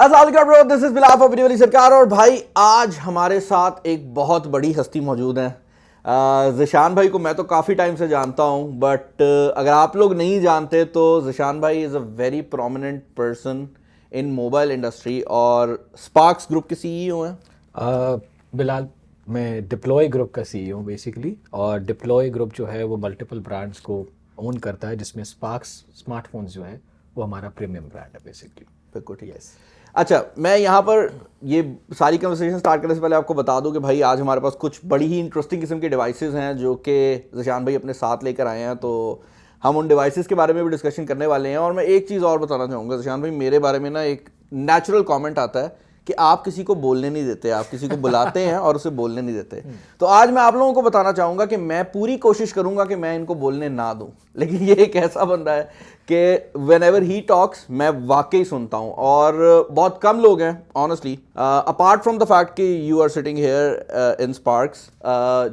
अस्सलाम वालेकुम bro, this is Bilal for video वाली सरकार। और भाई आज हमारे साथ एक बहुत बड़ी हस्ती मौजूद है। ज़िशान भाई को मैं तो काफ़ी टाइम से जानता हूँ, बट अगर आप लोग नहीं जानते तो ज़िशान भाई is a very prominent person in mobile industry और स्पार्क्स ग्रुप के सीईओ हैं। बिलाल, मैं डिप्लॉय ग्रुप का सीईओ हूँ बेसिकली। और डिप्लॉय ग्रुप जो है वो मल्टीपल ब्रांड्स को ओन करता है, जिसमें स्पार्क्स स्मार्टफोन्स जो है वो हमारा प्रीमियम ब्रांड है बेसिकली। बिल्कुल ठीक है। अच्छा, मैं यहाँ पर ये सारी कन्वर्सेशन स्टार्ट करने से पहले आपको बता दूं कि भाई आज हमारे पास कुछ बड़ी ही इंटरेस्टिंग किस्म के डिवाइसेस हैं जो कि ज़िशान भाई अपने साथ लेकर आए हैं, तो हम उन डिवाइसेस के बारे में भी डिस्कशन करने वाले हैं। और मैं एक चीज़ और बताना चाहूँगा ज़िशान भाई, मेरे बारे में ना एक नेचुरल कमेंट आता है कि आप किसी को बोलने नहीं देते, आप किसी को बुलाते हैं और उसे बोलने नहीं देते। तो आज मैं आप लोगों को बताना चाहूँगा कि मैं पूरी कोशिश करूँगा कि मैं इनको बोलने ना दूँ, लेकिन ये एक ऐसा बंदा है कि वेन एवर ही टॉक्स मैं वाकई सुनता हूँ। और बहुत कम लोग हैं honestly, apart from the fact कि you are sitting here in Sparks,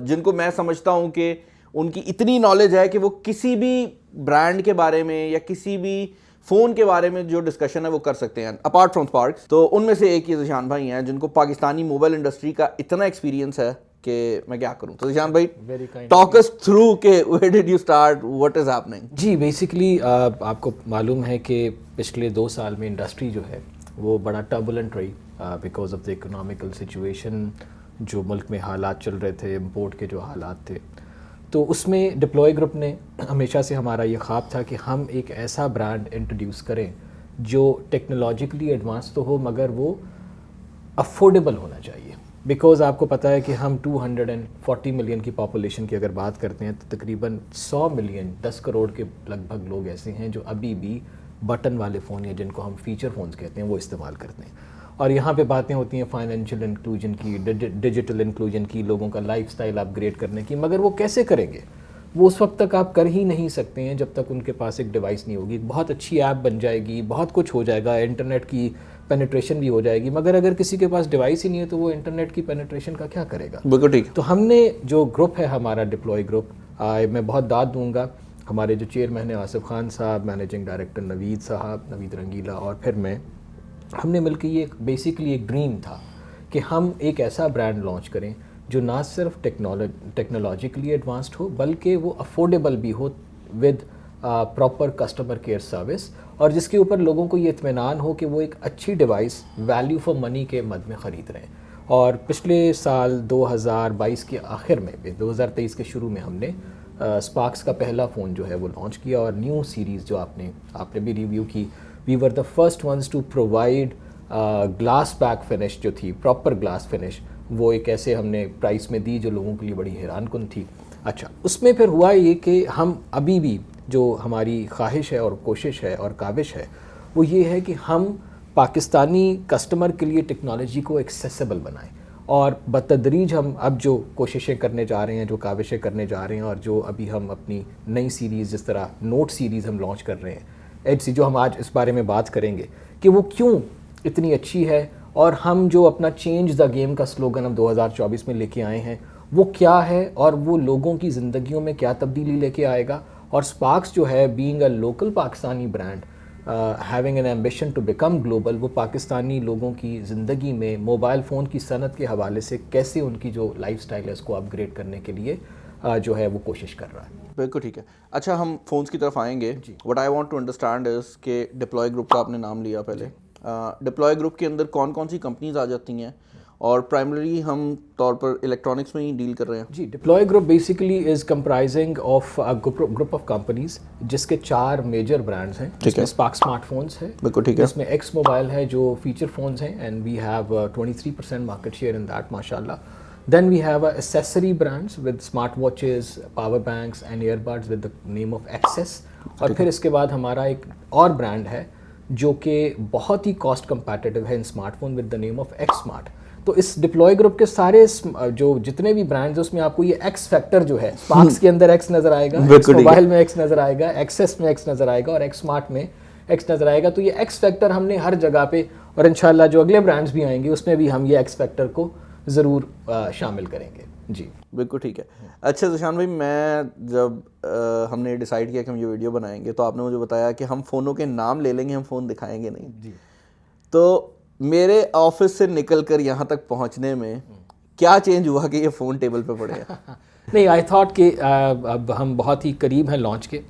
जिनको मैं समझता हूँ कि उनकी इतनी नॉलेज है कि वो किसी भी ब्रांड के बारे में या किसी भी फ़ोन के बारे में जो डिस्कशन है वो कर सकते हैं अपार्ट फ्रॉम स्पार्क्स। तो उनमें से एक ये ज़िशान भाई हैं जिनको पाकिस्तानी मोबाइल इंडस्ट्री का इतना एक्सपीरियंस है कि मैं क्या करूं। तो ज़िशान भाई, टॉक अस थ्रू के where did you start, what is happening. जी, बेसिकली आपको मालूम है कि पिछले 2 साल में इंडस्ट्री जो है वो बड़ा टर्बुलेंट रही because of the economical situation. जो मुल्क में हालात चल रहे थे, इम्पोर्ट के जो हालात थे, तो उसमें डिप्लॉय ग्रुप ने हमेशा से हमारा ये ख्वाब था कि हम एक ऐसा ब्रांड इंट्रोड्यूस करें जो टेक्नोलॉजिकली एडवांस तो हो मगर वो अफोर्डेबल होना चाहिए। बिकॉज़ आपको पता है कि हम 240 मिलियन की पॉपुलेशन की अगर बात करते हैं तो तकरीबन 100 मिलियन 10 करोड़ के लगभग लोग ऐसे हैं जो अभी भी बटन वाले फ़ोन या जिनको हम फीचर फ़ोन्स कहते हैं वो इस्तेमाल करते हैं। और यहाँ पे बातें होती हैं फाइनेंशियल इंक्लूजन की, डिजिटल इंक्लूजन की, लोगों का लाइफस्टाइल अपग्रेड करने की, मगर वो कैसे करेंगे? वो उस वक्त तक आप कर ही नहीं सकते हैं जब तक उनके पास एक डिवाइस नहीं होगी। बहुत अच्छी ऐप बन जाएगी, बहुत कुछ हो जाएगा, इंटरनेट की पेनिट्रेशन भी हो जाएगी, मगर अगर किसी के पास डिवाइस ही नहीं है तो वो इंटरनेट की पेनिट्रेशन का क्या करेगा? बिल्कुल ठीक। तो हमने जो ग्रुप है हमारा डिप्लॉय ग्रुप, मैं बहुत दाद दूंगा हमारे जो चेयरमैन हैं आसिफ खान साहब, मैनेजिंग डायरेक्टर नवीद साहब, नवीद रंगीला और फिर मैं, हमने मिलकर ये बेसिकली एक ड्रीम था कि हम एक ऐसा ब्रांड लॉन्च करें जो ना सिर्फ टेक्नोलॉजिकली एडवांस्ड हो बल्कि वो अफोर्डेबल भी हो with proper customer care service, और जिसके ऊपर लोगों को ये इत्मीनान हो कि वो एक अच्छी डिवाइस वैल्यू फॉर मनी के मद में ख़रीद रहे हैं। और पिछले साल 2022 के आखिर में, 2023 के शुरू में हमने स्पार्क्स का पहला फ़ोन जो है वो लॉन्च किया। और न्यू सीरीज़ जो आपने भी रिव्यू की, we were the first ones to provide glass back finish जो थी, प्रॉपर ग्लास फिनिश, वो एक ऐसे हमने प्राइस में दी जो लोगों के लिए बड़ी हैरान कुन थी। अच्छा, उसमें फिर हुआ ये कि हम अभी भी जो हमारी ख्वाहिश है और कोशिश है और काविश है वो ये है कि हम पाकिस्तानी कस्टमर के लिए टेक्नोलॉजी को एक्सेसिबल बनाएं। और बतदरीज हम अब जो कोशिशें करने जा रहे हैं, जो काविशें करने जा रहे हैं, और जो अभी हम अपनी नई सीरीज़ जिस तरह नोट सीरीज़ हम लॉन्च कर रहे हैं, एच सी, जो हम आज इस बारे में बात करेंगे कि वो क्यों इतनी अच्छी है, और हम जो अपना चेंज द गेम का स्लोगन हम 2024 में लेके आए हैं वो क्या है, और वो लोगों की ज़िंदगियों में क्या तब्दीली लेके आएगा। और स्पार्क्स जो है, being a local Pakistani brand, having an ambition to become global, वो पाकिस्तानी लोगों की ज़िंदगी में मोबाइल फ़ोन की सनत के हवाले से कैसे उनकी जो लाइफस्टाइल है उसको अपग्रेड करने के लिए जो है वो कोशिश कर रहा है। बिल्कुल ठीक है। अच्छा, हम फ़ोन्स की तरफ आएंगे। What I want to understand is कि डिप्लॉय ग्रुप का आपने नाम लिया पहले, डिप्लॉय ग्रुप के अंदर कौन कौन सी कंपनीज आ जाती हैं, और प्राइमरी हम तौर पर इलेक्ट्रॉनिक्स में ही डील कर रहे हैं। जी, deploy group basically is comprising of a group of companies जिसके 4 मेजर ब्रांड्स हैं। जिसमें स्पार्क स्मार्टफोन्स है, बिल्कुल ठीक है, जिसमें एक्स मोबाइल है जो फीचर फोन्स हैं, and we have 23% market share in that, माशाल्लाह। Then we have accessory brands with smart watches, power banks and earbuds with the name of Access। और फिर इसके बाद हमारा एक और ब्रांड है जो कि बहुत ही कॉस्ट कंपैटिटिव है in smartphone with the name of X smart. तो इस डिप्लॉय ग्रुप के सारे जो जितने भी ब्रांड्स हैं उसमें आपको ये एक्स फैक्टर जो है, स्पार्क्स के अंदर एक्स नज़र आएगा, एक्स मोबाइल में एक्स नज़र आएगा, एक्सेस में एक्स नज़र आएगा और एक्स स्मार्ट में एक्स नज़र आएगा। तो ये एक्स फैक्टर हमने हर जगह पे, और इंशाल्लाह जो अगले ब्रांड्स भी आएंगे उसमें भी हम ये एक्स फैक्टर को ज़रूर शामिल करेंगे। जी बिल्कुल ठीक है। अच्छा ज़िशान भाई, मैं जब हमने डिसाइड किया कि हम ये वीडियो बनाएंगे तो आपने मुझे बताया कि हम फ़ोनों के नाम ले लेंगे, हम फ़ोन दिखाएंगे नहीं। जी। तो मेरे ऑफिस से निकलकर यहाँ तक पहुँचने में क्या चेंज हुआ कि ये फ़ोन टेबल पे पड़े हैं? नहीं, आई थॉट कि अब हम बहुत ही करीब हैं लॉन्च के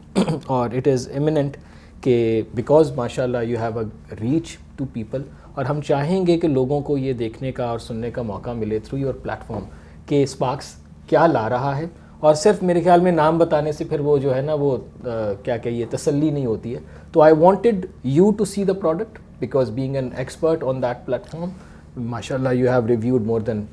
और इट इज़ इमिनेंट कि बिकॉज माशाल्लाह you have a reach to people, और हम चाहेंगे कि लोगों को ये देखने का और सुनने का मौका मिले थ्रू योर प्लेटफॉर्म कि स्पार्क्स क्या ला रहा है। और सिर्फ मेरे ख्याल में नाम बताने से फिर वो जो है ना वो क्या कहिए तसल्ली नहीं होती है। तो I wanted you to see the product because being an expert on that platform, माशाल्लाह you have reviewed more than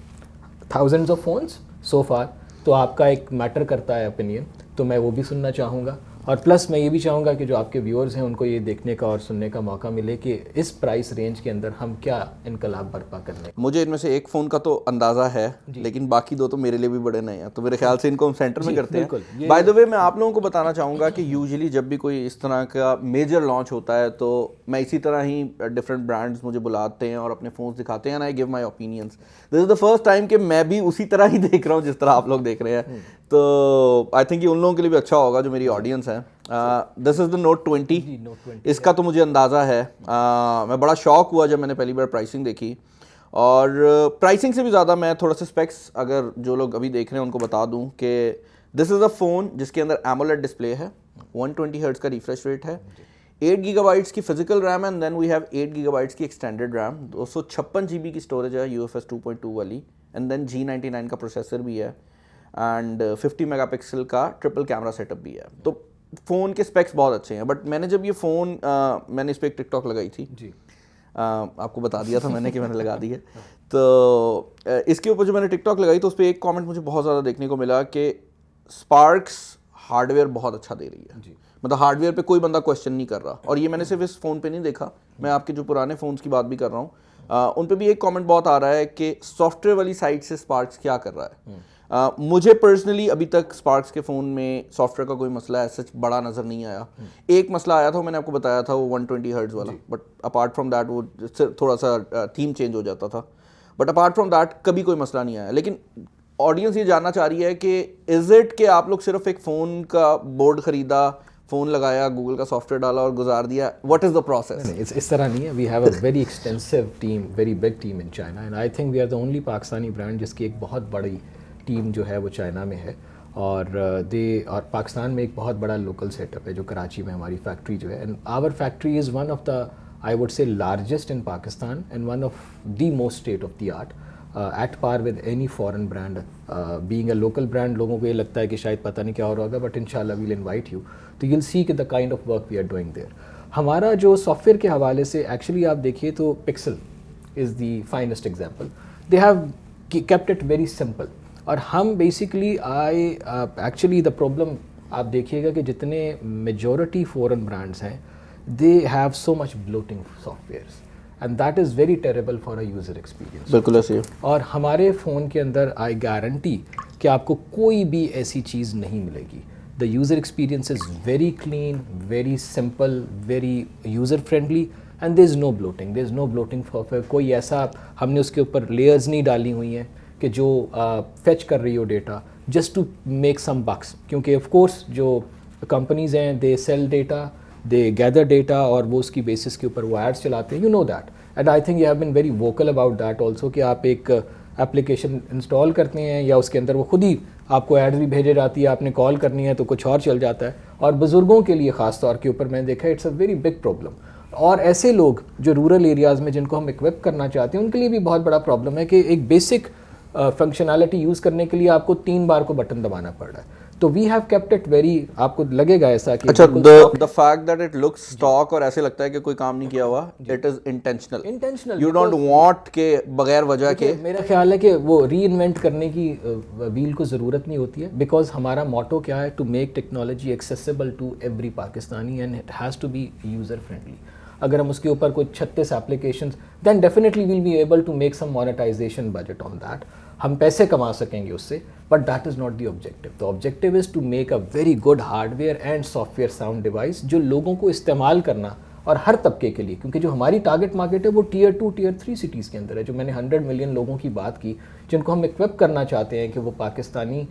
thousands of phones so far. तो आपका एक मैटर करता है ओपिनियन, तो मैं वो भी सुनना चाहूँगा। और प्लस मैं ये भी चाहूँगा कि जो आपके व्यूअर्स हैं उनको ये देखने का और सुनने का मौका मिले कि इस प्राइस रेंज के अंदर हम क्या इनकलाब बर्पा करने। मुझे इनमें से एक फ़ोन का तो अंदाज़ा है, लेकिन बाकी दो तो मेरे लिए भी बड़े नए हैं, तो मेरे ख्याल से इनको हम सेंटर में करते हैं। बाय द वे मैं आप लोगों को बताना चाहूँगा कि यूजुअली जब भी कोई इस तरह का मेजर लॉन्च होता है तो मैं इसी तरह ही डिफरेंट ब्रांड्स मुझे बुलाते हैं और अपने फ़ोन्स दिखाते हैं and I give my opinions. This is the first time कि मैं भी उसी तरह ही देख रहा हूँ जिस तरह आप लोग देख रहे हैं, तो आई थिंक ये उन लोगों के लिए भी अच्छा होगा जो मेरी ऑडियंस है। This is the note 20। इसका तो मुझे अंदाज़ा है। मैं बड़ा शॉक हुआ जब मैंने पहली बार प्राइसिंग देखी, और प्राइसिंग से भी ज़्यादा मैं थोड़ा सा स्पेक्स अगर जो लोग अभी देख रहे हैं उनको बता दूं कि दिस इज़ अ फ़ोन जिसके अंदर एमोलेड डिस्प्ले है, 120 हर्ट्ज़ का रिफ्रेश रेट है, 8 गीगाबाइट्स की physical RAM and then we have 8 gigabytes की एक्सटेंडेड रैम, 256 GB की स्टोरेज है UFS 2.2 वाली, एंड देन G99 का प्रोसेसर भी है एंड 50 मेगापिक्सल का ट्रिपल कैमरा सेटअप भी है। तो फ़ोन के स्पेक्स बहुत अच्छे हैं। बट मैंने जब ये फ़ोन मैंने इस पर एक टिकटॉक लगाई थी जी, आपको बता दिया था मैंने कि मैंने लगा दी है, तो इसके ऊपर जो मैंने टिकटॉक लगाई तो उस पर एक कमेंट मुझे बहुत ज़्यादा देखने को मिला कि स्पार्क्स हार्डवेयर बहुत अच्छा दे रही है जी। मतलब हार्डवेयर पे कोई बंदा क्वेश्चन नहीं कर रहा, और ये मैंने सिर्फ इस फ़ोन पे नहीं देखा, मैं आपके जो पुराने फ़ोन्स की बात भी कर रहा हूँ, उन पे भी एक कमेंट बहुत आ रहा है कि सॉफ्टवेयर वाली साइड से स्पार्क्स क्या कर रहा है। मुझे पर्सनली अभी तक स्पार्क्स के फ़ोन में सॉफ्टवेयर का कोई मसला है सच बड़ा नज़र नहीं आया। एक मसला आया था, मैंने आपको बताया था, वो 120 हर्ट्ज़ वाला, बट अपार्ट फ्रॉम दैट वो थोड़ा सा थीम चेंज हो जाता था, बट अपार्ट फ्रॉम दैट कभी कोई मसला नहीं आया। लेकिन ऑडियंस ये जानना चाह रही है कि इज़ इट कि आप लोग सिर्फ एक फ़ोन का बोर्ड ख़रीदा, फ़ोन लगाया, गूगल का सॉफ्टवेयर डाला और गुजार दिया, व्हाट इज़ द प्रोसेस? इस तरह नहीं है। We have a very extensive team, very big team in China, and I think we are the only Pakistani brand जिसकी एक बहुत बड़ी टीम जो है वो चाइना में है। और और पाकिस्तान में एक बहुत बड़ा लोकल सेटअप है जो कराची में हमारी फैक्ट्री जो है, and our factory is one of the I would say largest in Pakistan and one of the most state of the art, at par with any foreign brand. Being a local brand लोगों को ये लगता है कि शायद पता नहीं क्या हो रहा होगा, बट इंशाल्लाह वील इनवाइट यू, तो यूल सी कि the kind of work we are doing there. हमारा जो सॉफ्टवेयर के हवाले से एक्चुअली आप देखिए तो pixel is the finest example. They have kept it very simple, और हम बेसिकली एक्चुअली द प्रॉब्लम आप देखिएगा कि जितने मेजॉरिटी फॉरेन ब्रांड्स हैं they have so much bloating softwares, and that is very terrible for a user experience. बिल्कुल ऐसे। और हमारे फ़ोन के अंदर आई गारंटी कि आपको कोई भी ऐसी चीज़ नहीं मिलेगी। The user experience is very clean, very simple, very user friendly, and there is no bloating, there is no bloating software. कोई ऐसा हमने उसके ऊपर लेयर्स नहीं डाली हुई हैं कि जो फेच कर रही हो data just to make some bucks, क्योंकि ऑफ कोर्स जो कंपनीज हैं they sell data, they gather data, और वो उसकी बेसिस के ऊपर वो एड्स चलाते हैं, you know that, and I think you have been very vocal about that also कि आप एक एप्लीकेशन इंस्टॉल करते हैं या उसके अंदर वो खुद ही आपको एड्स भी भेजे जाती है, आपने कॉल करनी है तो कुछ और चल जाता है, और बुज़ुर्गों के लिए ख़ास तौर के ऊपर मैंने देखा it's a very big problem. और ऐसे लोग जो रूरल एरियाज़ में जिनको हम इक्विप करना चाहते हैं उनके लिए भी बहुत बड़ा प्रॉब्लम है कि एक बेसिक फंक्शनैलिटी यूज़ करने के लिए आपको 3 बार को बटन दबाना पड़ रहा है। तो we have kept it very, आपको लगेगा ऐसा कि अच्छा, the fact that it looks stock और ऐसे लगता है कि कोई काम नहीं किया हुआ, it is intentional. You don't want के बगैर वजह के, मेरा ख्याल है कि वो री इन्वेंट करने की व्हील को ज़रूरत नहीं होती है, बिकॉज हमारा मोटो क्या है, to make technology accessible to every Pakistani and it has to be user friendly. अगर हम उसके ऊपर कोई 36 applications, then definitely will be able to make some monetization budget on that, हम पैसे कमा सकेंगे उससे, but that is not the objective. The objective is to make a very good hardware and software sound device जो लोगों को इस्तेमाल करना, और हर तबके के लिए, क्योंकि जो हमारी टारगेट मार्केट है वो Tier 2 Tier 3 सिटीज़ के अंदर है, जो मैंने 100 मिलियन लोगों की बात की जिनको हम इक्विप करना चाहते हैं कि वो पाकिस्तानी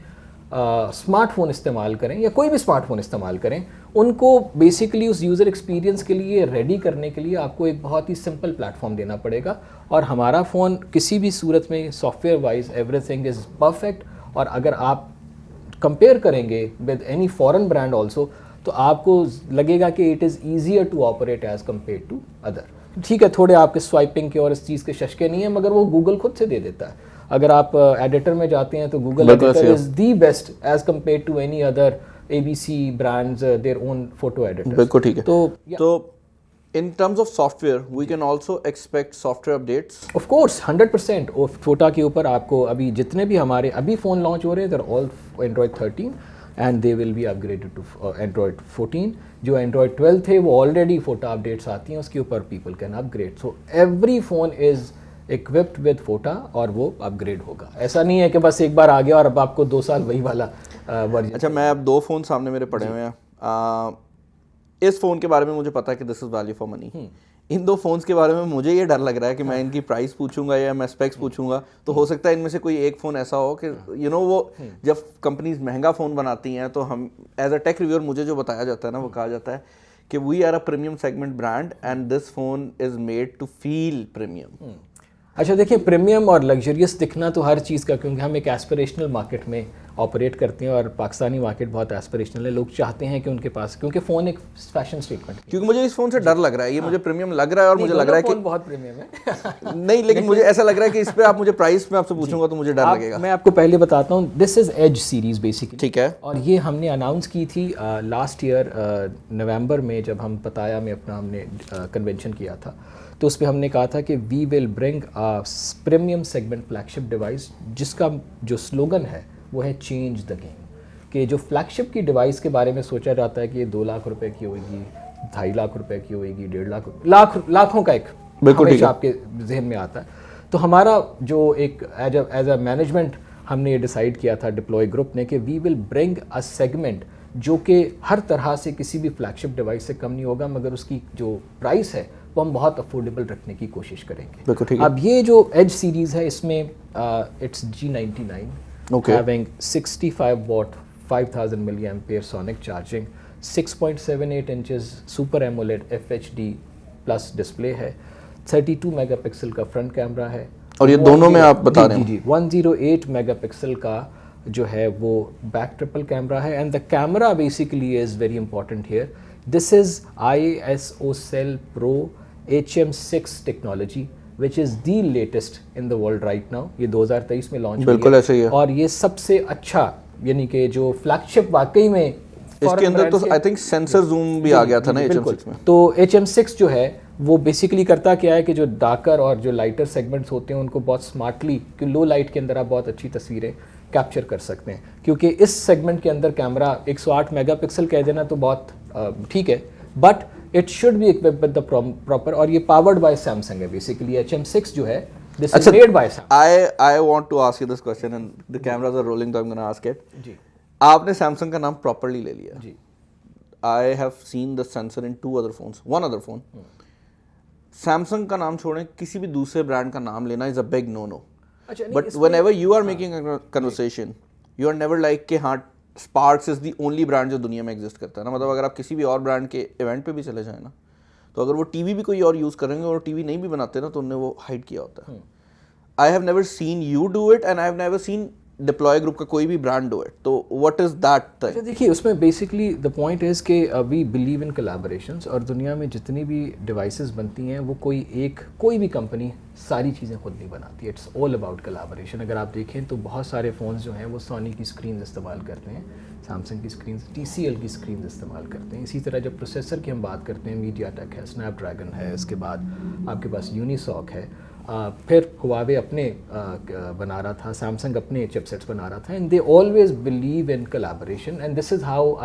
स्मार्टफोन इस्तेमाल करें या कोई भी स्मार्टफोन इस्तेमाल करें, उनको बेसिकली उस यूज़र एक्सपीरियंस के लिए रेडी करने के लिए आपको एक बहुत ही सिंपल प्लेटफॉर्म देना पड़ेगा। और हमारा फ़ोन किसी भी सूरत में software wise everything is perfect. और अगर आप कंपेयर करेंगे with any foreign brand also, तो आपको लगेगा कि it is easier to operate as compare to other. ठीक है, थोड़े आपके स्वाइपिंग के और इस चीज़ के शशके नहीं है, मगर वो गूगल खुद से दे देता है। अगर आप एडिटर में जाते हैं तो Google editor is the best as compare to any other ABC brands their own photo editors. बिल्कुल ठीक है। तो in terms of software, we can also expect software updates. Of course, 100%। और फोटा के ऊपर आपको अभी जितने भी हमारे अभी फ़ोन लॉन्च हो रहे हैं, they're all Android 13 and they will be upgraded to Android 14। जो Android 12 थे वो ऑलरेडी फोटा अपडेट्स आती हैं उसके ऊपर, people can upgrade। So every phone is equipped with फोटा और वो अपग्रेड होगा। ऐसा नहीं है कि बस एक बार आ गया और अब आपको 2 साल वही वाला वर्जन। अच्छा, मैं अब 2 फ़ोन सामने मेरे पड़े हुए हैं। इस फ़ोन के बारे में मुझे पता है कि this is value for money. In 2 phones के बारे में मुझे ये डर लग रहा है कि मैं इनकी प्राइस पूछूंगा या मैं स्पेक्स पूछूंगा तो हो सकता है इनमें से कोई एक फ़ोन ऐसा हो कि वो जब कंपनीज महंगा फ़ोन बनाती हैं तो हम एज अ टेक रिव्यूअर मुझे जो बताया जाता है ना, वो कहा जाता है कि we are a premium segment brand and this phone is made to feel premium. अच्छा देखिए, प्रीमियम और लग्जरियस दिखना तो हर चीज़ का, क्योंकि हम एक एस्पिरेशनल मार्केट में ऑपरेट करते हैं और पाकिस्तानी मार्केट बहुत एस्पिरेशनल है। लोग चाहते हैं कि उनके पास, क्योंकि फ़ोन एक फैशन स्टेटमेंट, क्योंकि मुझे इस फ़ोन से डर लग रहा है, ये मुझे प्रीमियम लग रहा है और मुझे लग रहा है कि बहुत प्रीमियम है नहीं, लेकिन मुझे ऐसा लग रहा है कि इस पे आप मुझे प्राइस में आपसे पूछूंगा तो मुझे डर लगेगा। मैं आपको पहले बताता हूँ, this is edge series basically, ठीक है। और ये हमने अनाउंस की थी लास्ट ईयर नवंबर में, जब हम पताया में अपना हमने कन्वेंशन किया था। तो उस पर हमने कहा था कि we will bring a premium segment flagship device, जिसका जो स्लोगन है वो है चेंज द गेम। कि जो फ्लैगशिप की डिवाइस के बारे में सोचा जाता है कि ये 2 लाख रुपए की होगी, 2.5 लाख रुपए की होगी, 1.5 लाखों का एक हमेशा आपके जहन में आता है। तो हमारा जो एक एज अ मैनेजमेंट हमने ये डिसाइड किया था डिप्लॉय ग्रुप ने कि we will bring a segment जो कि हर तरह से किसी भी फ्लैगशिप डिवाइस से कम नहीं होगा, मगर उसकी जो प्राइस है वो हम बहुत अफोर्डेबल रखने की कोशिश करेंगे। अब ये जो एज सीरीज़ है इसमें it's G99 having 65 watt 5000 milliampere sonic charging, 6.78 inches Super AMOLED FHD plus display है, 32 मेगापिक्सल का फ्रंट कैमरा है। और ये दोनों में आप बता रहे हैं जी 108 मेगापिक्सल का जो है वो बैक ट्रिपल कैमरा है। And the camera basically is very important here. This is ISOCELL Pro HM6 technology which is the latest in the world right now. ये 2023 में लॉन्च बिल्कुल ऐसे ही है, और ये सबसे अच्छा, यानी कि जो फ्लैगशिप वाकई में इसके अंदर तो आई थिंक सेंसर जूम भी आ गया था ना HM6 में। तो HM6 जो है वो बेसिकली करता क्या है कि जो डार्कर और जो लाइटर सेगमेंट्स होते हैं उनको बहुत स्मार्टली, कि लो लाइट के अंदर आप बहुत अच्छी तस्वीरें कैप्चर कर सकते हैं। क्योंकि इस सेगमेंट के अंदर कैमरा 108 मेगापिक्सल कह देना तो बहुत ठीक है, but it should be equipped with the proper, और ये पावर्ड बाय सैमसंग है बेसिकली। HM6 जो है this is made by Samsung. I want to ask you this question and the cameras are rolling, so I am gonna ask it. जी, आपने Samsung का नाम properly ले लिया। जी, I have seen the sensor in 2 other phones, 1 other phone। Samsung का नाम छोड़ें, किसी भी दूसरे ब्रांड का नाम लेना is a big no no. But whenever you are making a conversation, you are never like कि हाँ Sparx is the only brand जो दुनिया में एग्जिस्ट करता है ना। मतलब अगर आप किसी भी और ब्रांड के इवेंट पे भी चले जाए ना, तो अगर वो टीवी भी कोई और यूज़ करेंगे और टीवी नहीं भी बनाते ना, तो उन्होंने वो हाइड किया होता है। I have never seen you do it and I have never seen deploy group का कोई भी ब्रांड डू इट। तो व्हाट इज दैट थिंग? देखिए उसमें बेसिकली द पॉइंट इज़ कि वी बिलीव इन कोलैबोरेशंस, और दुनिया में जितनी भी डिवाइसेस बनती हैं वो कोई भी कंपनी सारी चीज़ें खुद नहीं बनाती। It's all about collaboration. अगर आप देखें तो बहुत सारे फ़ोन्स जो हैं वो सोनी की स्क्रीन इस्तेमाल करते हैं, सैमसंग की स्क्रीन, TCL की स्क्रीन इस्तेमाल करते हैं। इसी तरह जब प्रोसेसर की हम बात करते हैं, मीडियाटेक है, स्नैपड्रैगन है, इसके बाद आपके पास यूनिसॉक है, फिर हुआवे अपने बना रहा था, सैमसंग अपने चिपसेट्स बना रहा था। And they always believe in collaboration and this is how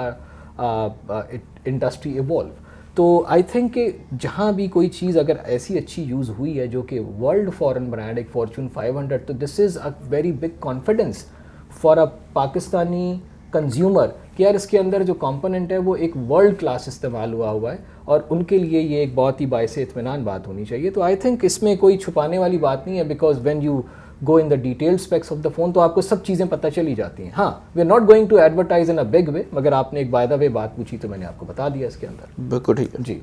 industry evolve. तो आई थिंक कि जहाँ भी कोई चीज़ अगर ऐसी अच्छी यूज़ हुई है जो कि वर्ल्ड फॉरेन ब्रांड, एक फॉर्चून 500, तो this is a very big confidence for a Pakistani consumer कि यार इसके अंदर जो कंपोनेंट है वो एक वर्ल्ड क्लास इस्तेमाल हुआ है, और उनके लिए ये एक बहुत ही बायसे इत्मीनान बात होनी चाहिए। तो आई थिंक इसमें कोई छुपाने वाली बात नहीं है, because when you go in the detailed specs of the phone, तो आपको सब चीज़ें पता चली जाती हैं. हाँ, we are not going to advertise in a big way, मगर आपने एक बाय द वे बात पूछी तो मैंने आपको बता दिया इसके अंदर. बिल्कुल ठीक है जी.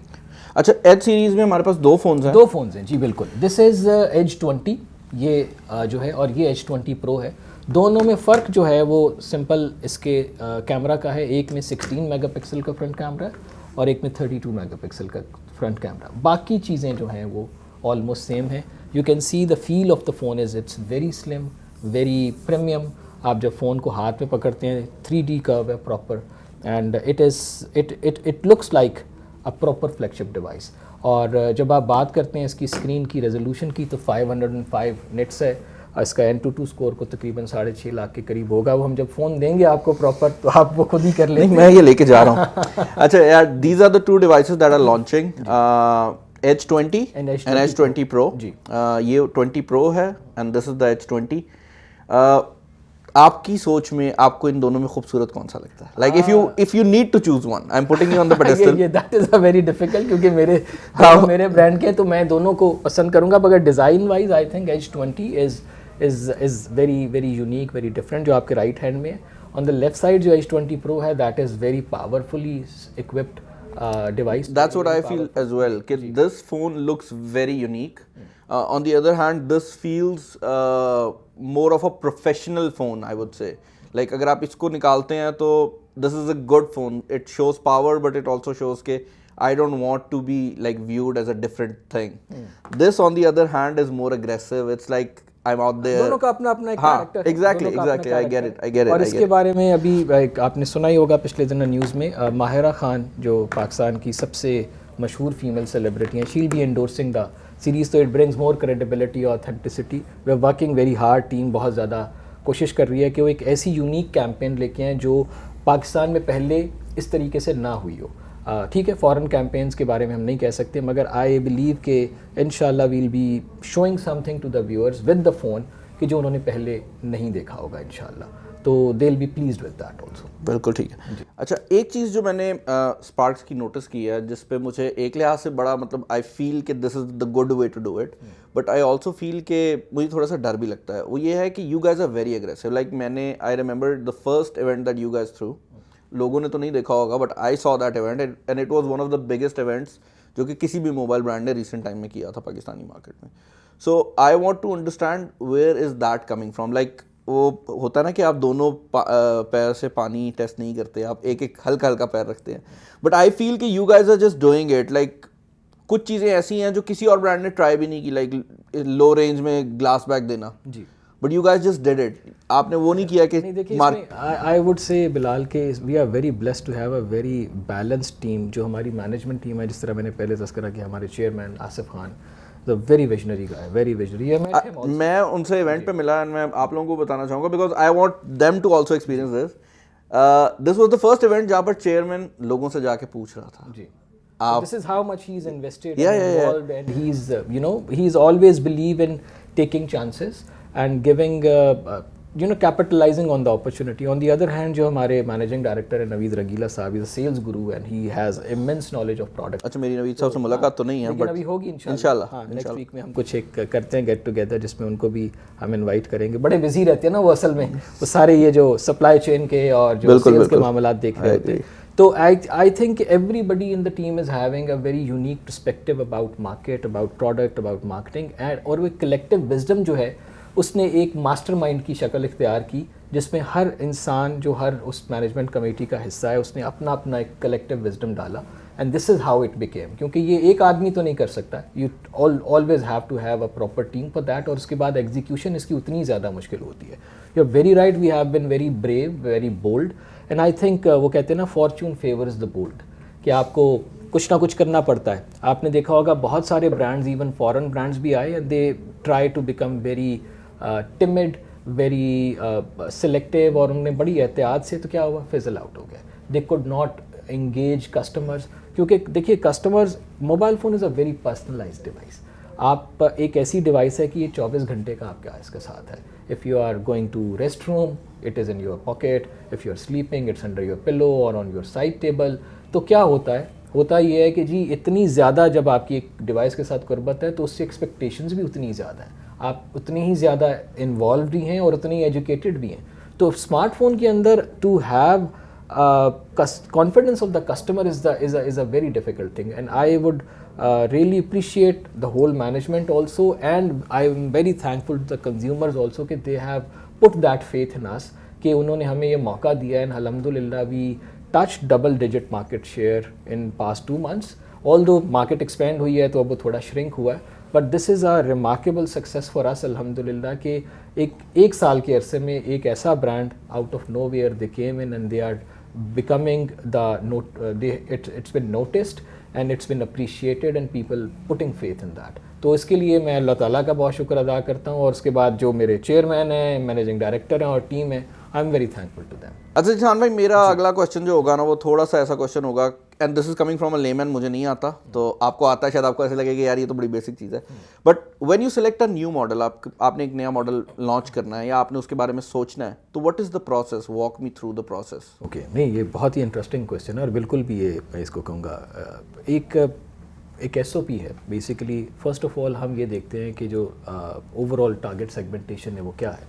अच्छा, एज सीरीज में हमारे पास दो फोन्स हैं. दो फोन्स हैं जी, बिल्कुल. दिस इज़ एज 20, ये जो है, और ये H20 Pro है. दोनों में फ़र्क जो है वो सिंपल इसके कैमरा का है. एक में 16 मेगापिक्सल का फ्रंट कैमरा है और एक में 32 मेगापिक्सल का फ्रंट कैमरा. बाकी चीज़ें जो हैं वो ऑलमोस्ट सेम है. You can see the feel of the phone is it's very slim, very premium. आप जब फ़ोन को हाथ में पकड़ते हैं 3D कर्व है proper, and it looks like a proper flagship device. और जब आप बात करते हैं इसकी स्क्रीन की रेजोल्यूशन की, तो 505 निट्स है. इसका Antutu स्कोर को तकरीबन 6.5 लाख के करीब होगा. वो हम जब फ़ोन देंगे आपको प्रॉपर, तो आप वो खुद ही कर लेंगे. मैं ये लेके जा रहा हूँ. अच्छा यार, these are the two devices that are launching, H20 And and H20 Pro. जी. ये 20 Pro है and this is the H20. आपकी सोच में आपको इन दोनों में खूबसूरत कौन सा लगता है? Like if you need to choose one, I am putting you on the pedestal. ये that is a very difficult, क्योंकि मेरे ब्रांड के, तो मैं दोनों को पसंद करूंगा. मगर design wise I think H20 is very very unique, very different, जो आपके राइट हैंड में है. ऑन द लेफ्ट साइड जो H20 Pro है, that is very powerfully equipped device. That's what I feel as well. This phone looks very unique. On the other hand, this feels more of a professional phone, I would say. Like अगर आप इसको निकालते हैं तो this is a good phone. It shows power, but it also shows कि I don't want to be like viewed as a different thing. This on the other hand is more aggressive. It's like I'm out there. दोनों का अपना अपना एक हाँ, character है. exactly. I get it. और इसके बारे में अभी एक आपने सुना ही होगा पिछले दिन न्यूज़ में, माहिरा खान जो पाकिस्तान की सबसे मशहूर फीमेल सेलिब्रिटी हैं, she will be endorsing the series. तो it brings more credibility, authenticity. We are working very hard. Team बहुत ज़्यादा कोशिश कर रही है कि वो एक ऐसी यूनिक कैंपेन लेके आएँ जो पाकिस्तान में पहले इस तरीके से ना हुई हो. ठीक है, फॉरेन कैंपेन्स के बारे में हम नहीं कह सकते, मगर आई बिलीव कि इंशाल्लाह we'll be showing something to the viewers with the phone कि जो उन्होंने पहले नहीं देखा होगा इंशाल्लाह. तो they will be pleased with that also. बिल्कुल ठीक है. अच्छा, एक चीज़ जो मैंने स्पार्क्स की नोटिस की है, जिस पे मुझे एक लिहाज से बड़ा मतलब आई फील कि this is the good way to do it, but I also feel कि मुझे थोड़ा सा डर भी लगता है. वो ये है कि you guys are very aggressive. Like मैंने I remember the first event that you guys through, लोगों ने तो नहीं देखा होगा but I saw that event and it was one of the biggest events जो कि किसी भी मोबाइल ब्रांड ने रिसेंट टाइम में किया था पाकिस्तानी मार्केट में. So I want to understand where is that coming from. Like वो होता है ना कि आप दोनों पैर से पानी टेस्ट नहीं करते, आप एक एक हल्का हल्का पैर रखते हैं. बट आई फील कि you guys are just doing it. Like कुछ चीज़ें ऐसी हैं जो किसी और ब्रांड ने ट्राई भी नहीं की, लाइक लो रेंज में ग्लास बैग देना जी. But you guys just did it. आपने वो नहीं किया कि आई वुड से बिलाल के we are very blessed to have a very balanced team. जो हमारी मैनेजमेंट टीम है, जिस तरह मैंने पहले तज़किरा किया, हमारे chairman Asif Khan, the very visionary guy, very visionary. मैं उनसे इवेंट पे मिला एंड मैं आप लोगों को बताना चाहूँगा because I want them to also experience this. This was the first event जहाँ पर चेयरमैन लोगों से जाके पूछ रहा था जी. आप This is how much he's invested Yeah, and yeah, yeah. involved, and he's he's always believe in taking chances and giving capitalizing on the opportunity. On the other hand, जो हमारे मैनेजिंग डायरेक्टर है नवीद रंगीला साहब, is a sales Guru and he has immense knowledge of product. अच्छा, मेरी नवीद साहब से मुलाकात तो नहीं है लेकिन बट अभी होगी इंशाल्लाह. हाँ, नेक्स्ट वीक में हम कुछ एक करते हैं गेट टुगेदर, जिसमें उनको भी हम इनवाइट करेंगे. बड़े बिजी रहते हैं ना वो असल में, वो सारे ये जो सप्लाई चेन के और जो सेल्स के मामला देख रहे होते हैं. तो I think everybody in the team is having a very unique perspective about market, about product, about marketing, and और वो collective wisdom जो है उसने एक मास्टरमाइंड की शक्ल इख्तियार की, जिसमें हर इंसान जो हर उस मैनेजमेंट कमेटी का हिस्सा है उसने अपना अपना एक कलेक्टिव विजडम डाला. And this is how it became. क्योंकि ये एक आदमी तो नहीं कर सकता, you always have to have a proper team for that. और उसके बाद एग्जीक्यूशन इसकी उतनी ज़्यादा मुश्किल होती है. You are very right, we have been very brave, very bold, and I think वो कहते हैं ना, फॉर्च्यून फेवर्स द बोल्ड, कि आपको कुछ ना कुछ करना पड़ता है. आपने देखा होगा बहुत सारे ब्रांड्स, इवन फॉरेन ब्रांड्स भी आए, and they try to become very timid, very selective, और उन्होंने बड़ी एहतियात से, तो क्या हुआ, फिजल आउट हो गया. They could not engage customers, क्योंकि देखिए customers, mobile phone is a very personalised device. आप एक ऐसी डिवाइस है कि ये 24 घंटे का आपका इसके साथ है. If you are going to rest room, it is in your pocket. If you are sleeping, it's under your pillow और ऑन योर साइड टेबल. तो क्या होता ये है कि जी इतनी ज़्यादा जब आपकी एक डिवाइस के साथ कुर्बत है तो उससे एक्सपेक्टेशंस भी उतनी ज़्यादा है. आप उतने ही ज़्यादा इन्वॉल्व भी हैं और उतने ही एजुकेटेड भी हैं। तो स्मार्टफोन के अंदर to have confidence of the customer is a very difficult thing, and I would really appreciate the whole management also, and I am very thankful to the consumers also कि they have put that faith in us कि उन्होंने हमें ये मौका दिया, and alhamdulillah we touched double digit market share in past 2 months, although market expand हुई है तो अब वो थोड़ा shrink हुआ है, but this is a remarkable success for us alhamdulillah कि एक साल के अरसे में एक ऐसा brand out of nowhere they came in and they are becoming it's been noticed and it's been appreciated and people putting faith in that. तो इसके लिए मैं अल्लाह ताला का बहुत शुक्र अदा करता हूँ, और उसके बाद जो मेरे चेयरमैन हैं, मैनेजिंग डायरेक्टर हैं और टीम है, I am very thankful to them. अच्छा जिशान भाई, मेरा अगला क्वेश्चन जो होगा ना वो थोड़ा सा ऐसा क्वेश्चन होगा, and this is coming from a layman, मुझे नहीं आता तो आपको आता है, शायद आपको ऐसे लगेगा यार ये तो बड़ी बेसिक चीज़ है, but when you select a new model, आपने एक नया मॉडल लॉन्च करना है या आपने उसके बारे में सोचना है, तो what is the process, walk me through the process. Okay, नहीं ये बहुत ही इंटरेस्टिंग क्वेश्चन है, और बिल्कुल भी ये मैं इसको कहूँगा एक SOP है बेसिकली। फर्स्ट ऑफ ऑल हम ये देखते हैं कि जो ओवरऑल टारगेट सेगमेंटेशन है वो क्या है,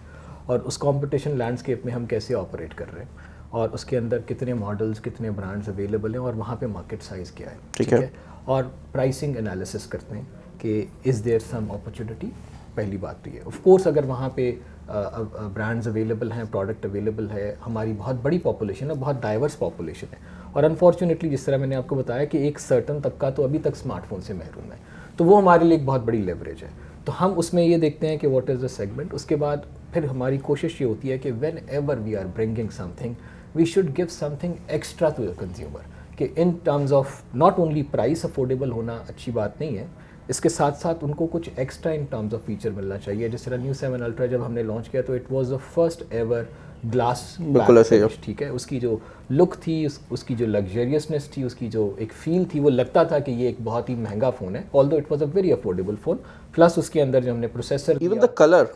और उस कंपटीशन लैंडस्केप में हम कैसे ऑपरेट कर रहे हैं, और उसके अंदर कितने मॉडल्स, कितने ब्रांड्स अवेलेबल हैं, और वहाँ पे मार्केट साइज़ क्या है, ठीक है, और प्राइसिंग एनालिसिस करते हैं कि इज़ देयर सम अपॉर्चुनिटी। पहली बात तो ये, ऑफ कोर्स अगर वहाँ पे ब्रांड्स अवेलेबल हैं, प्रोडक्ट अवेलेबल है, हमारी बहुत बड़ी पॉपुलेशन है, बहुत डाइवर्स पॉपुलेशन है, और अनफॉर्चुनेटली जिस तरह मैंने आपको बताया कि एक सर्टन तबका तो अभी तक स्मार्टफोन से महरूम है, तो वो हमारे लिए एक बहुत बड़ी लेवरेज है। तो हम उसमें ये देखते हैं कि व्हाट इज़ द सेगमेंट। उसके बाद फिर हमारी कोशिश ये होती है कि whenever we are bringing something we should give something extra to the consumer, कि in terms of not only price affordable होना अच्छी बात नहीं है, इसके साथ साथ उनको कुछ extra in terms of feature मिलना चाहिए। जिस तरह न्यू 7 अल्ट्रा जब हमने लॉन्च किया तो it was the first ever glass, ठीक है, उसकी जो लुक थी, उसकी जो लग्जरियसनेस थी, उसकी जो एक फील थी, वो लगता था कि ये एक बहुत ही महंगा फ़ोन है, although it was a very affordable phone. Plus उसके अंदर जो हमने प्रोसेसर, इवन द कलर,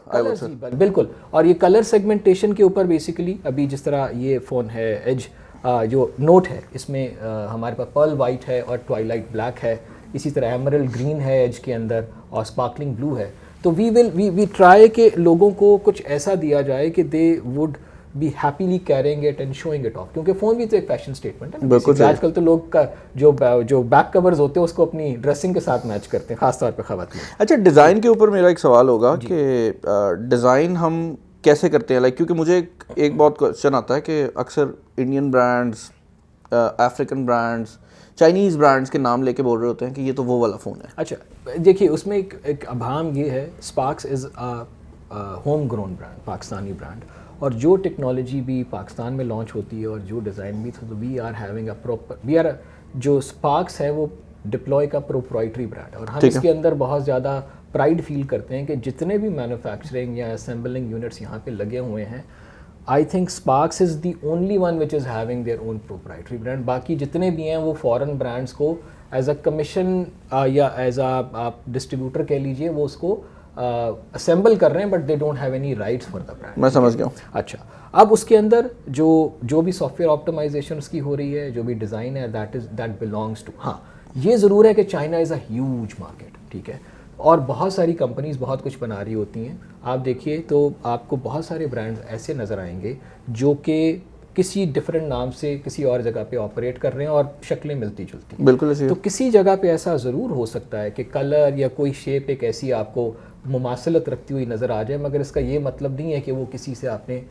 बिल्कुल, और ये कलर सेगमेंटेशन के ऊपर बेसिकली अभी जिस तरह ये फ़ोन है एज जो नोट है, इसमें हमारे पास पर्ल वाइट है और ट्वाइलाइट ब्लैक है, इसी तरह एमरल्ड ग्रीन है एज के अंदर, और स्पार्कलिंग ब्लू है। तो वी ट्राई के लोगों को कुछ ऐसा दिया जाए कि they would be happily carrying it and showing it of, क्योंकि फ़ोन भी तो एक फैशन स्टेटमेंट है। बिल्कुल, आजकल तो लोग का जो बैक कवर्स होते हैं उसको अपनी ड्रेसिंग के साथ मैच करते हैं, खासतौर पे ख़वातीन। अच्छा, डिज़ाइन के ऊपर मेरा एक सवाल होगा कि डिज़ाइन हम कैसे करते हैं, लाइक क्योंकि मुझे एक बहुत क्वेश्चन आता है कि अक्सर Indian brands, African brands, Chinese brands के नाम लेके बोल रहे होते हैं कि ये तो वो वाला फ़ोन है। अच्छा, देखिए उसमें एक अभाम ये है, sparks is home grown brand, Pakistani brand, और जो टेक्नोलॉजी भी पाकिस्तान में लॉन्च होती है और जो डिज़ाइन भी, तो we are having a proper, जो स्पार्क्स है वो डिप्लॉय का प्रोप्राइटरी ब्रांड है, और हम इसके अंदर बहुत ज़्यादा प्राइड फील करते हैं कि जितने भी मैन्युफैक्चरिंग या असेंबलिंग यूनिट्स यहाँ पे लगे हुए हैं, I think sparks is the only one which is having their own proprietary brand. बाकी जितने भी हैं वो फॉरेन ब्रांड्स को एज अ कमीशन या एज आप डिस्ट्रीब्यूटर कह लीजिए, वो उसको असेंबल कर रहे हैं, but they don't have any rights for the brand. मैं समझ गया हूँ। अच्छा, अब उसके अंदर जो भी सॉफ्टवेयर ऑप्टिमाइजेशन उसकी हो रही है, जो भी डिज़ाइन है, दैट बिलोंग्स टू, हाँ ये ज़रूर है कि China is a huge market, ठीक है, और बहुत सारी कंपनीज बहुत कुछ बना रही होती हैं। आप देखिए तो आपको बहुत सारे ब्रांड्स ऐसे नज़र आएंगे जो कि किसी डिफरेंट नाम से किसी और जगह पे ऑपरेट कर रहे हैं और शक्लें मिलती जुलती। बिल्कुल ऐसे। तो किसी जगह पे ऐसा ज़रूर हो सकता है कि कलर या कोई शेप एक ऐसी आपको मुमासलत रखती हुई नज़र आ जाए, मगर इसका ये मतलब नहीं है कि वो किसी से आपने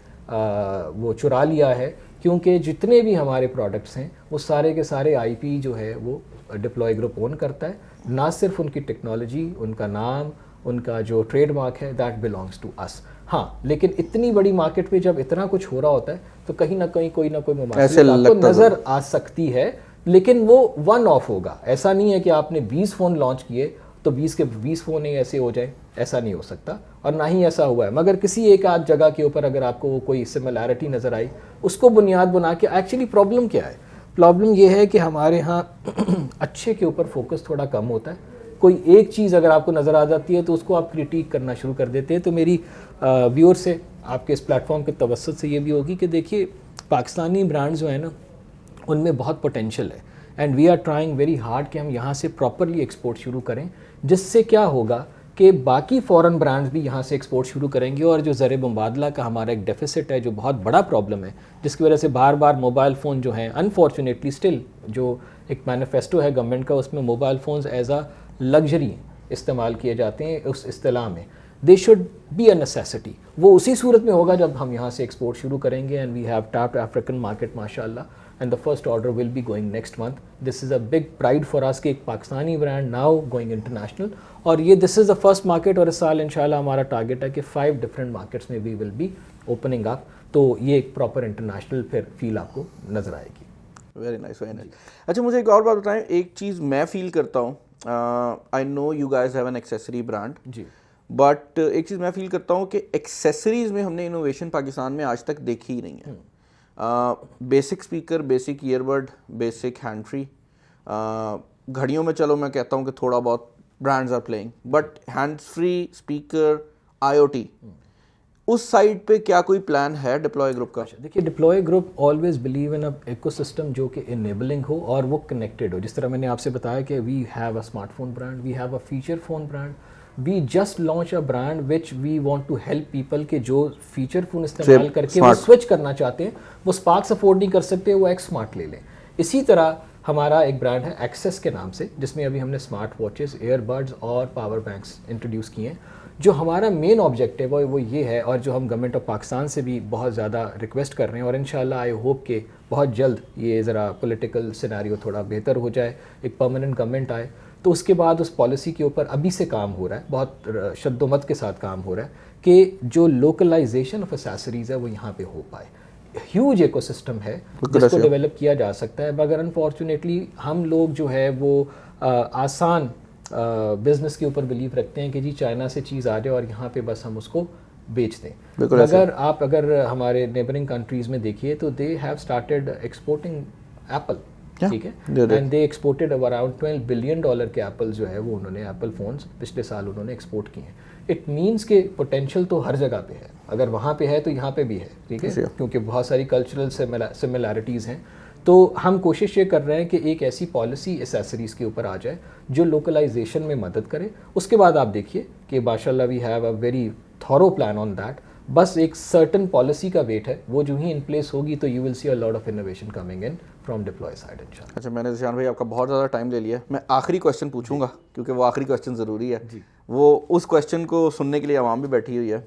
वो चुरा लिया है, क्योंकि जितने भी हमारे प्रोडक्ट्स हैं वो सारे के सारे IP जो है वो डिप्लॉय ग्रुप ओन करता है, ना सिर्फ उनकी टेक्नोलॉजी, उनका नाम, उनका जो ट्रेडमार्क है, दैट बिलोंग्स टू अस। हाँ, लेकिन इतनी बड़ी मार्केट पे जब इतना कुछ हो रहा होता है तो कहीं ना कहीं कोई ना कोई मुमासिल आपको नज़र आ सकती है, लेकिन वो वन ऑफ होगा। ऐसा नहीं है कि आपने 20 फ़ोन लॉन्च किए तो 20 के 20 फ़ोन ही ऐसे हो जाए, ऐसा नहीं हो सकता, और ना ही ऐसा हुआ है। मगर किसी एक आध जगह के ऊपर अगर आपको कोई सिमिलैरिटी नज़र आई, उसको बुनियाद बना के, एक्चुअली प्रॉब्लम क्या है, प्रॉब्लम ये है कि हमारे यहाँ अच्छे के ऊपर फोकस थोड़ा कम होता है। कोई एक चीज़ अगर आपको नज़र आ जाती है तो उसको आप क्रिटिक करना शुरू कर देते हैं। तो मेरी व्यूअर से, आपके इस प्लेटफॉर्म के तवस्सुत से ये भी होगी कि देखिए पाकिस्तानी ब्रांड्स जो है ना, उनमें बहुत पोटेंशियल है, and we are trying very hard कि हम यहाँ से प्रॉपरली एक्सपोर्ट शुरू करें, जिससे क्या होगा कि बाकी फॉरेन ब्रांड्स भी यहाँ से एक्सपोर्ट शुरू करेंगे और जो ज़र मुबादला का हमारा एक डेफिसिट है जो बहुत बड़ा प्रॉब्लम है, जिसकी वजह से बार बार मोबाइल फ़ोन जो हैं अनफॉर्चुनेटली स्टिल जो एक मैनिफेस्टो है गवर्नमेंट का उसमें mobile phones as a luxury इस्तेमाल किए जाते हैं उस इस्तिलाह में। They should be a necessity. वो उसी सूरत में होगा जब हम यहाँ से एक्सपोर्ट शुरू करेंगे and we have tapped African market माशाल्लाह and the first order will be going next month. This is a big pride for us कि एक Pakistani brand now going international और ये this is the first market और इस साल इंशाल्लाह हमारा टारगेट है कि 5 different markets में we will be opening up, तो ये एक प्रॉपर इंटरनेशनल फिर फील आपको नज़र आएगी। Very nice, very nice. अच्छा मुझे एक और बात बताएं, एक चीज़ मैं फील करता हूँ, I know you guys have an accessory brand जी, बट एक चीज़ मैं फील करता हूँ कि एक्सेसरीज़ में हमने इनोवेशन पाकिस्तान में आज तक देखी ही नहीं है। Basic speaker, basic earbud, basic hand free, घड़ियों में चलो मैं कहता हूँ कि थोड़ा बहुत brands are playing, but hands free speaker, IoT, उस साइड पे क्या कोई प्लान है डिप्लॉय ग्रुप का? देखिए deploy group always believe in a ecosystem जो कि इनेबलिंग हो और वो कनेक्टेड हो। जिस तरह मैंने आपसे बताया कि we have a smartphone brand, we have a feature phone brand, we just launch a brand which we want to help people के जो फीचर फोन इस्तेमाल करके वो स्विच करना चाहते हैं, वो स्पार्क्स अफोर्ड नहीं कर सकते, वो एक्स स्मार्ट ले लें। इसी तरह हमारा एक ब्रांड है एक्सेस के नाम से, जिसमें अभी हमने स्मार्ट वॉचेस, एयरबड्स और पावर बैंक्स इंट्रोड्यूस किए हैं। जो हमारा मेन ऑब्जेक्टिव है वो ये है और जो हम गवर्नमेंट ऑफ पाकिस्तान से भी बहुत ज़्यादा रिक्वेस्ट कर रहे हैं और इंशाल्लाह आई होप कि बहुत जल्द ये ज़रा पॉलिटिकल सिनेरियो थोड़ा बेहतर हो जाए, एक परमानेंट गवर्नमेंट आए, तो उसके बाद उस पॉलिसी के ऊपर अभी से काम हो रहा है, बहुत शद्दोमत के साथ काम हो रहा है कि जो लोकलाइजेशन ऑफ एक्सेसरीज़ है वो यहाँ पे हो पाए। ह्यूज इकोसिस्टम है जिसको डेवलप किया जा सकता है, मगर अनफॉर्चुनेटली हम लोग जो है वो आसान बिजनेस के ऊपर बिलीव रखते हैं कि जी चाइना से चीज़ आ जाए और यहाँ पे बस हम उसको बेच दें। मगर आप अगर हमारे नेबरिंग कंट्रीज़ में देखिए तो they have started exporting Apple, ठीक है, and they exported around $12 billion के एप्पल जो है वो उन्होंने एप्पल फ़ोन्स पिछले साल उन्होंने एक्सपोर्ट किए हैं। इट मीन्स के पोटेंशियल तो हर जगह पे है, अगर वहाँ पे है तो यहाँ पे भी है, ठीक है, क्योंकि बहुत सारी कल्चरल सिमिलैरिटीज़ हैं। तो हम कोशिश ये कर रहे हैं कि एक ऐसी पॉलिसी एसेसरीज़ के ऊपर आ जाए जो लोकलाइजेशन में मदद करे। उसके बाद आप देखिए कि माशाल्लाह we have a very thorough plan on that. बस एक सर्टन पॉलिसी का वेट है, वो जो ही इन प्लेस होगी तो you will see a lot of innovation coming in from deploy side इंशाल्लाह। अच्छा मैंने ज़िशान भाई आपका बहुत ज़्यादा टाइम ले लिया, मैं आखिरी क्वेश्चन पूछूंगा क्योंकि वो आखिरी क्वेश्चन ज़रूरी है जी। वो उस क्वेश्चन को सुनने के लिए आवाम भी बैठी हुई है।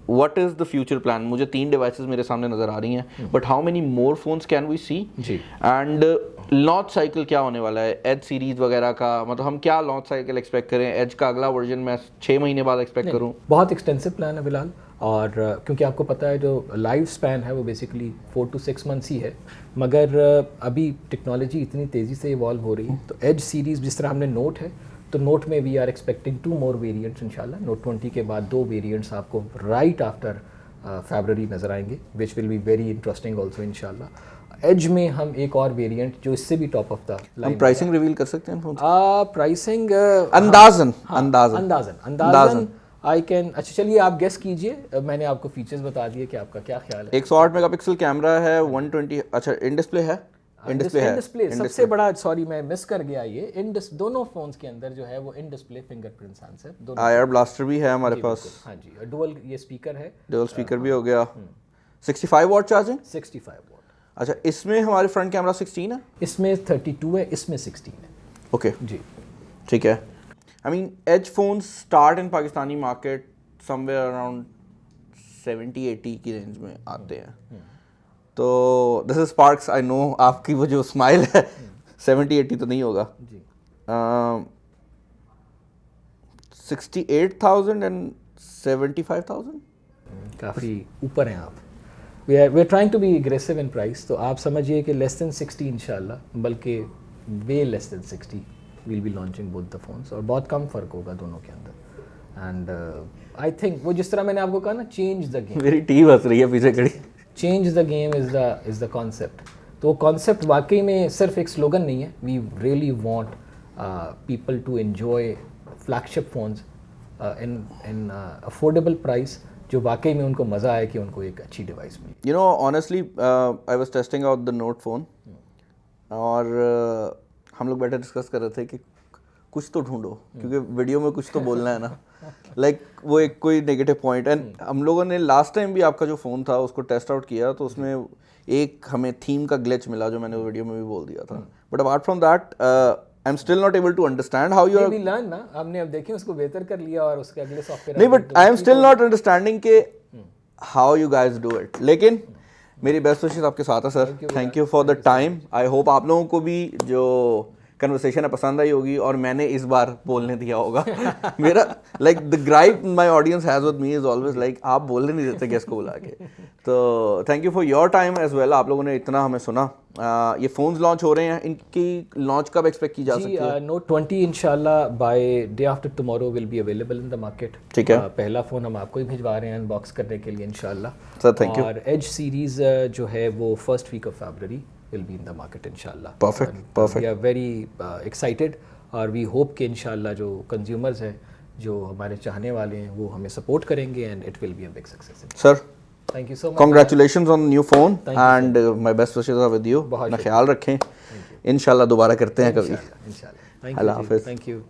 What is the future plan? मुझे 3 डिवाइसेस मेरे सामने नज़र आ रही हैं, but how many more phones can we see जी? एंड लॉन्च साइकिल क्या होने वाला है एज सीरीज वगैरह का? मतलब हम क्या लॉन्च साइकिल एक्सपेक्ट करें? एज का अगला वर्जन मैं 6 महीने बाद एक्सपेक्ट करूं? बहुत एक्सटेंसिव प्लान है फिलहाल, और क्योंकि आपको पता है जो लाइफ स्पैन है वो बेसिकली 4 to 6 मंथ्स ही है, मगर अभी टेक्नोलॉजी इतनी तेज़ी से इवॉल्व हो रही है। तो एज सीरीज़ जिस तरह हमने नोट है, तो नोट में we are expecting 2 more variants इंशाल्लाह। नोट 20 के बाद 2 वेरिएंट्स आपको राइट आफ्टर फरवरी नज़र आएंगे, which will be very interesting also इंशाल्लाह। एज में हम एक और वेरिएंट जो इससे भी टॉप ऑफ द लाइन। हम प्राइसिंग रिवील कर सकते हैं? प्राइसिंग अंदाज़न आई कैन। अच्छा चलिए आप गेस कीजिए, मैंने आपको फीचर्स बता दिए कि आपका क्या ख्याल है। 108 मेगापिक्सल कैमरा है, 120, अच्छा इन डिस्प्ले है, इन डिस्प्ले सबसे बड़ा, सॉरी मैं मिस कर गया ये, इन दोनों फोन्स के अंदर जो है वो इन डिस्प्ले फिंगरप्रिंट सेंसर दोनों। आईआर ब्लास्टर भी है हमारे पास, हाँ जी, डुअल ये स्पीकर है, डुअल स्पीकर भी हो गया। 65 वॉट चार्जिंग, 65 वॉट। अच्छा इसमें हमारे फ्रंट कैमरा 16 है, इसमें 32 है, इसमें 16 है। ओके जी ठीक है। I mean edge phone start in Pakistani market somewhere around 70-80 की रेंज में आते हैं। तो this is Sparx, I know आपकी वो जो स्माइल है 70-80 तो नहीं होगा जी। 68,000 एंड 75,000 काफ़ी ऊपर हैं आप। We are trying to be aggressive in price, तो आप समझिए कि लेस देन 60 इंशाल्लाह, बल्कि we less than 60 will be launching both the phones, और बहुत कम फ़र्क होगा दोनों के अंदर। एंड आई थिंक वो जिस तरह मैंने आपको कहा ना, चेंज द गेम। मेरी टीम हंस रही है पीछे खड़ी। Change the game is the concept. तो वो कॉन्सेप्ट वाकई में सिर्फ एक स्लोगन नहीं है। We really want people to enjoy flagship phones in affordable price, जो वाकई में उनको मज़ा आए कि उनको एक अच्छी डिवाइस मिली। You know honestly I was testing out the note phone, और हम लोग बैठे डिस्कस कर रहे थे कि कुछ तो ढूंढो, क्योंकि वीडियो में कुछ तो बोलना है ना। लाइक वो एक कोई नेगेटिव पॉइंट। एंड हम लोगों ने लास्ट टाइम भी आपका जो फ़ोन था उसको टेस्ट आउट किया, तो उसमें एक हमें थीम का ग्लिच मिला जो मैंने वीडियो में भी बोल दिया था। But apart from that I am still not able to understand how you are. We learn ना, हमने अब देखिए उसको बेहतर कर लिया और उसके अगले सॉफ्टवेयर नहीं, but I am still not understanding के how you guys do it. लेकिन मेरी बेस्ट विशेस आपके साथ है sir. Thank you for the time. I hope आप लोगों को भी जो कन्वर्सेशन है पसंद आई होगी और मैंने इस बार बोलने दिया होगा। मेरा like the gripe my audience has with me is always like आप बोलने नहीं देते गेस्ट को बुला के। तो thank you for your time as well. आप लोगों ने इतना हमें सुना। ये फोन्स लॉन्च हो रहे हैं, इनकी लॉन्च कब एक्सपेक्ट की जा सकती है? नोट 20 इंशाल्लाह by day after tomorrow will be available in the market. ठीक है। पहला फ़ोन हम आपको ही भिजवा रहे हैं अनबॉक्स करने के लिए इंशाल्लाह सर थैंक यू। और एज सीरीज़ जो है वो first week of February will be in the market inshallah. Perfect. We are very excited और we hope कि इंशाल्लाह जो consumers हैं, जो हमारे चाहने वाले हैं, वो हमें support करेंगे and it will be a big success. Sir, thank you so much. Congratulations on new phone and my best wishes are with you. बहुत अपना ख्याल रखें। इंशाल्लाह दोबारा करते हैं कभी। इंशाल्लाह। Thank you. अल्लाह हाफिज़। Thank you.